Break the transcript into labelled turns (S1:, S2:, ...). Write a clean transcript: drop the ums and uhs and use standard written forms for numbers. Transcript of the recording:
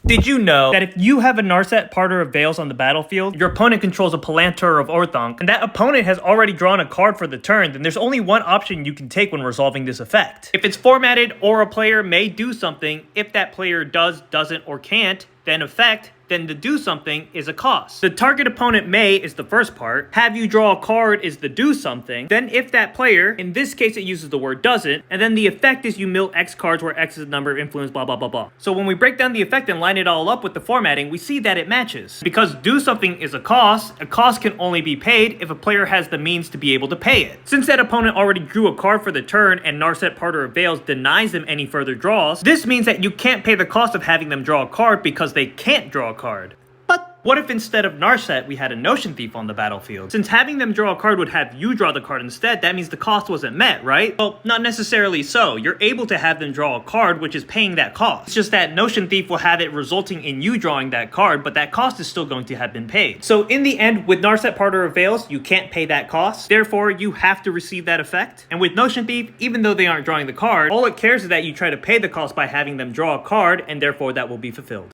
S1: Did you know that if you have a Narset, Parter of Veils on the battlefield, your opponent controls a Palantir of Orthanc, and that opponent has already drawn a card for the turn, then there's only one option you can take when resolving this effect. If it's formatted or a player may do something, if that player does, doesn't, or can't, then the do something is a cost. The target opponent may is the first part, have you draw a card is the do something, then if that player, in this case it uses the word doesn't, and then the effect is you mill X cards where X is the number of influence, blah blah blah blah. So when we break down the effect and line it all up with the formatting, we see that it matches. Because do something is a cost can only be paid if a player has the means to be able to pay it. Since that opponent already drew a card for the turn and Narset Parter of Veils denies them any further draws, this means that you can't pay the cost of having them draw a card because they can't draw a card. But what if instead of Narset we had a Notion Thief on the battlefield? Since having them draw a card would have you draw the card instead, that means the cost wasn't met, right? Well, not necessarily so. You're able to have them draw a card, which is paying that cost. It's just that Notion Thief will have it resulting in you drawing that card, but that cost is still going to have been paid. So in the end, with Narset Parter of Veils, you can't pay that cost. Therefore, you have to receive that effect. And with Notion Thief, even though they aren't drawing the card, all it cares is that you try to pay the cost by having them draw a card, and therefore that will be fulfilled.